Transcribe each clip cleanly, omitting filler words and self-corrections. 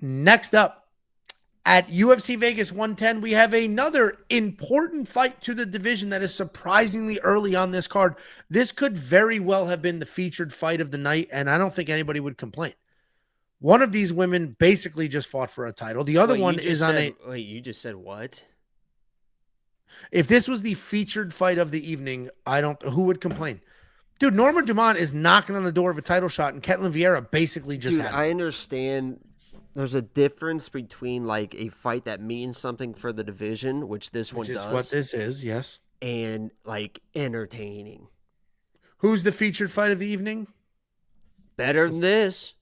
Next up, at UFC Vegas 110, we have another important fight to the division that is surprisingly early on this card. This could very well have been the featured fight of the night, and I don't think anybody would complain. One of these women basically just fought for a title. The other one is on a... Wait, you just said what? If this was the featured fight of the evening, who would complain? Dude, Norma Dumont is knocking on the door of a title shot, and Ketlen Vieira basically just had it. I understand there's a difference between like a fight that means something for the division, which this one does. Which is what this is, yes. And like entertaining. Who's the featured fight of the evening? Better than this.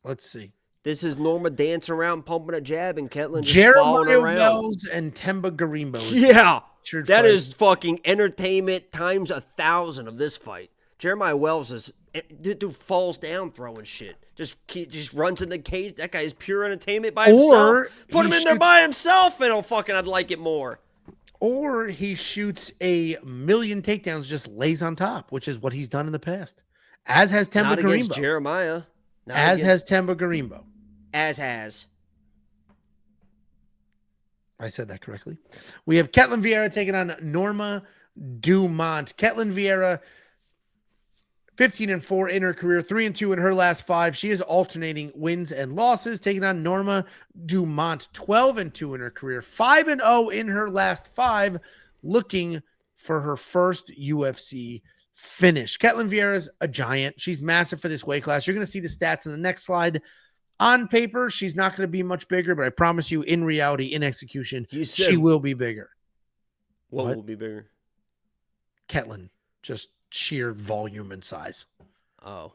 Let's see. This is Norma dancing around, pumping a jab, and Ketlen just falling around. Wells and Temba Garimbo. Yeah, that is fucking entertainment times 1,000 of this fight. Jeremiah Wells is dude falls down throwing shit. Just runs in the cage. That guy is pure entertainment by himself. Put him in there by himself, and I'd like it more. Or he shoots a million takedowns, just lays on top, which is what he's done in the past. As has Temba Garimbo. Not against Jeremiah. Has Temba Garimbo. Has. I said that correctly. We have Ketlen Vieira taking on Norma Dumont. Ketlen Vieira, 15-4 in her career, 3-2 in her last 5. She is alternating wins and losses, taking on Norma Dumont, 12-2 in her career, 5-0 in her last 5, looking for her first UFC finish. Ketlen Vieira's a giant. She's massive for this weight class. You're going to see the stats in the next slide. On paper, she's not going to be much bigger, but I promise you, in reality, in execution, she will be bigger. What will be bigger? Ketlen, just sheer volume and size. Oh.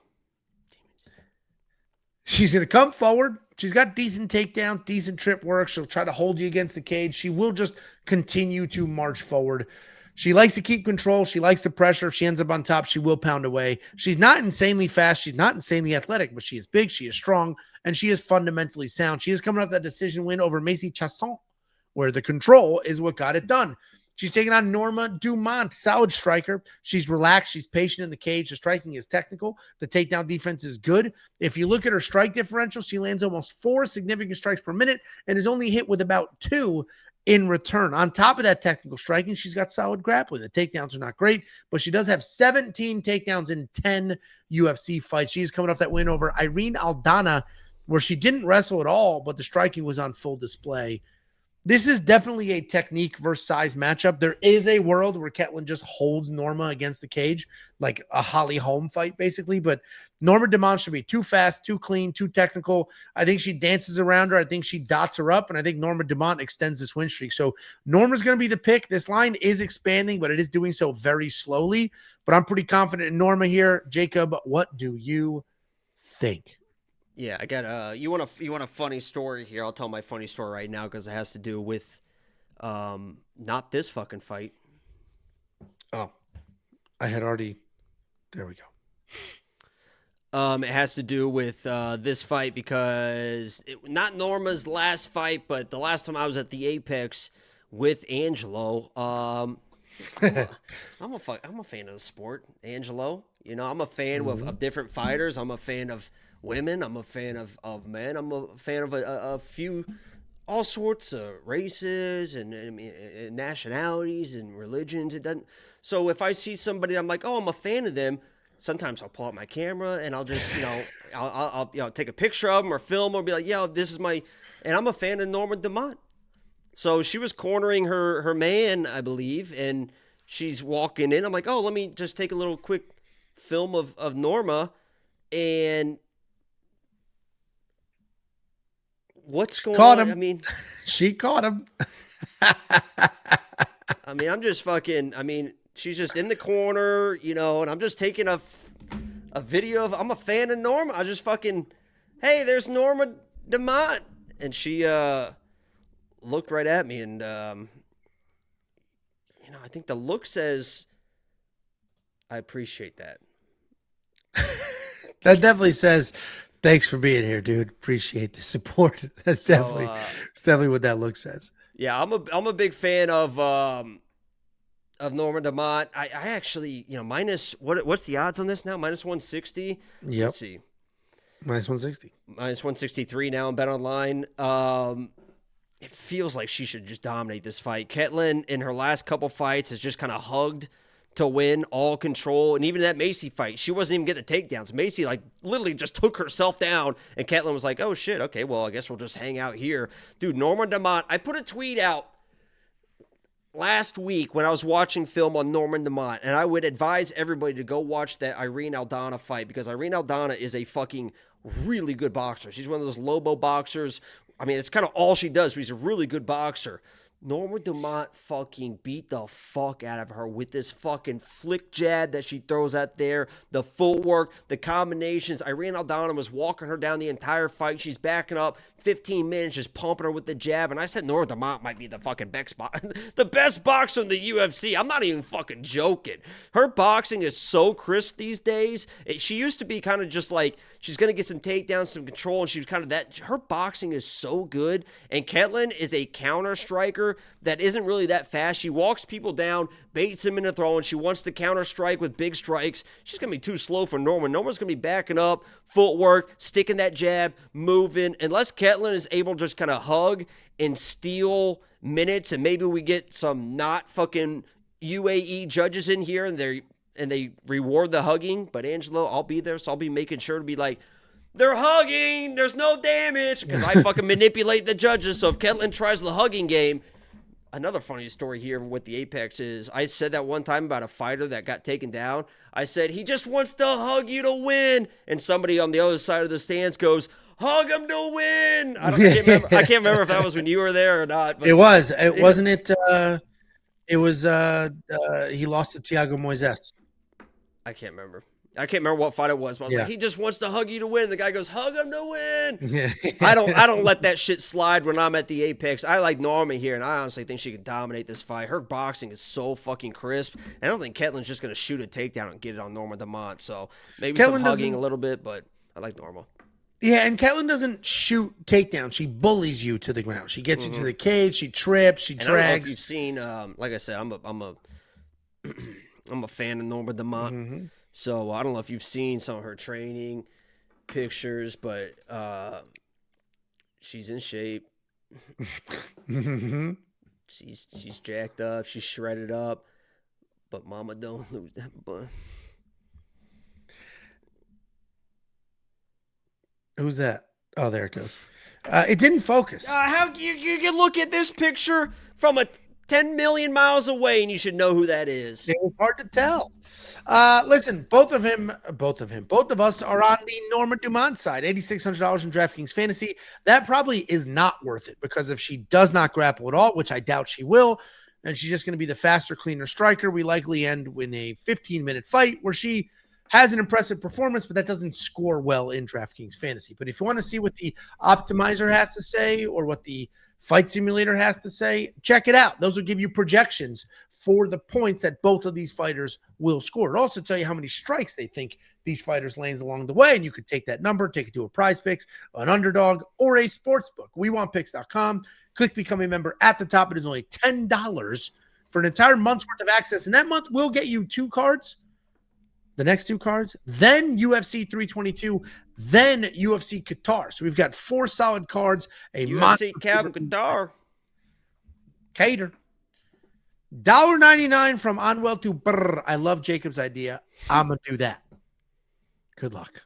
She's going to come forward. She's got decent takedowns, decent trip work. She'll try to hold you against the cage. She will just continue to march forward. She likes to keep control. She likes the pressure. If she ends up on top, she will pound away. She's not insanely fast. She's not insanely athletic, but she is big. She is strong, and she is fundamentally sound. She is coming off that decision win over Macy Chasson, where the control is what got it done. She's taking on Norma Dumont, solid striker. She's relaxed. She's patient in the cage. The striking is technical. The takedown defense is good. If you look at her strike differential, she lands almost 4 significant strikes per minute and is only hit with about 2 in return. On top of that technical striking, she's got solid grappling. The takedowns are not great, but she does have 17 takedowns in 10 UFC fights. She's coming off that win over Irene Aldana, where she didn't wrestle at all, but the striking was on full display. This is definitely a technique versus size matchup. There is a world where Ketlen just holds Norma against the cage, like a Holly Holm fight, basically. But Norma Dumont should be too fast, too clean, too technical. I think she dances around her. I think she dots her up. And I think Norma Dumont extends this win streak. So Norma's going to be the pick. This line is expanding, but it is doing so very slowly. But I'm pretty confident in Norma here. Jacob, what do you think? Yeah, I got you want a funny story here. I'll tell my funny story right now because it has to do with not this fucking fight. Oh. I had already there we go. It has to do with this fight because not Norma's last fight, but the last time I was at the Apex with Angelo. I'm a fan of the sport, Angelo. You know, I'm a fan of different fighters. I'm a fan of women. I'm a fan of men. I'm a fan of a few, all sorts of races and nationalities and religions. It doesn't. So if I see somebody, I'm like, oh, I'm a fan of them. Sometimes I'll pull out my camera and I'll just, I'll take a picture of them or film or be like, yeah, this is my, and I'm a fan of Norma Dumont. So she was cornering her man, I believe, and she's walking in. I'm like, oh, let me just take a little quick film of Norma, and what's going caught on? Him. I mean, she caught him. I mean, I'm just fucking, she's just in the corner, and I'm just taking a video of, I'm a fan of Norma. I just fucking, hey, there's Norma Dumont. And she looked right at me, and, I think the look says, I appreciate that. That definitely says, thanks for being here, dude. Appreciate the support. That's definitely what that look says. Yeah, I'm a big fan of Norma Dumont. I actually, minus what's the odds on this now? Minus 160. Yep. Let's see. Minus 160. Minus 163 now on Bet Online. It feels like she should just dominate this fight. Ketlen, in her last couple fights, has just kind of hugged to win, all control. And even that Macy fight, she wasn't even getting the takedowns. Macy, like, literally just took herself down, and Ketlen was like, oh, shit, okay, well, I guess we'll just hang out here. Dude, Norma Dumont, I put a tweet out last week when I was watching film on Norma Dumont, and I would advise everybody to go watch that Irene Aldana fight, because Irene Aldana is a fucking really good boxer. She's one of those Lobo boxers. I mean, it's kind of all she does, but she's a really good boxer. Norma Dumont fucking beat the fuck out of her with this fucking flick jab that she throws out there, the footwork, the combinations. Irene Aldana was walking her down the entire fight. She's backing up 15 minutes, just pumping her with the jab. And I said Norma Dumont might be the fucking the best boxer in the UFC. I'm not even fucking joking. Her boxing is so crisp these days. She used to be kind of just like, she's going to get some takedowns, some control, and she was kind of that. Her boxing is so good. And Ketlen is a counter striker that isn't really that fast. She walks people down, baits them into throwing. She wants to counter strike with big strikes. She's going to be too slow for Norma. Norma's going to be backing up, footwork, sticking that jab, moving. Unless Ketlen is able to just kind of hug and steal minutes, and maybe we get some not fucking UAE judges in here and they reward the hugging. But Angelo, I'll be there, so I'll be making sure to be like, they're hugging, there's no damage, because I fucking manipulate the judges. So if Ketlen tries the hugging game, another funny story here with the Apex is I said that one time about a fighter that got taken down. I said, he just wants to hug you to win. And somebody on the other side of the stands goes, hug him to win. I can't remember if that was when you were there or not. But it was. It wasn't it. It was. He lost to Thiago Moises. I can't remember what fight it was, but I was like, he just wants to hug you to win. The guy goes, hug him to win. Yeah. I don't let that shit slide when I'm at the Apex. I like Norma here, and I honestly think she can dominate this fight. Her boxing is so fucking crisp. I don't think Ketlen's just going to shoot a takedown and get it on Norma Dumont. So maybe some hugging a little bit, but I like Norma. Yeah, and Ketlen doesn't shoot takedowns. She bullies you to the ground. She gets you to the cage. She trips. She drags. I don't know if you've seen, like I said, I'm a fan of Norma Dumont. Mm-hmm. So I don't know if you've seen some of her training pictures, but she's in shape. Mm-hmm. She's jacked up. She's shredded up. But mama don't lose that butt. Who's that? Oh, there it goes. It didn't focus. How you can look at this picture from 10 million miles away and you should know who that is. It was hard to tell. Listen, both of us are on the Norma Dumont side. $8,600 in DraftKings Fantasy. That probably is not worth it, because if she does not grapple at all, which I doubt she will, and she's just going to be the faster, cleaner striker, we likely end in a 15-minute fight where she has an impressive performance, but that doesn't score well in DraftKings Fantasy. But if you want to see what the optimizer has to say or what the fight simulator has to say, check it out. Those will give you projections for the points that both of these fighters will score. It'll also tell you how many strikes they think these fighters land along the way, and you could take that number, take it to a Prize Picks, an Underdog, or a sportsbook. WeWantPicks.com. Click Become a Member at the top. It is only $10 for an entire month's worth of access, and that month will get you 2 cards, the next 2 cards, then UFC 322, then UFC Qatar. So we've got 4 solid cards. A UFC Cab Qatar. Cater. $1.99 from Onwell to Brr. I love Jacob's idea. I'm going to do that. Good luck.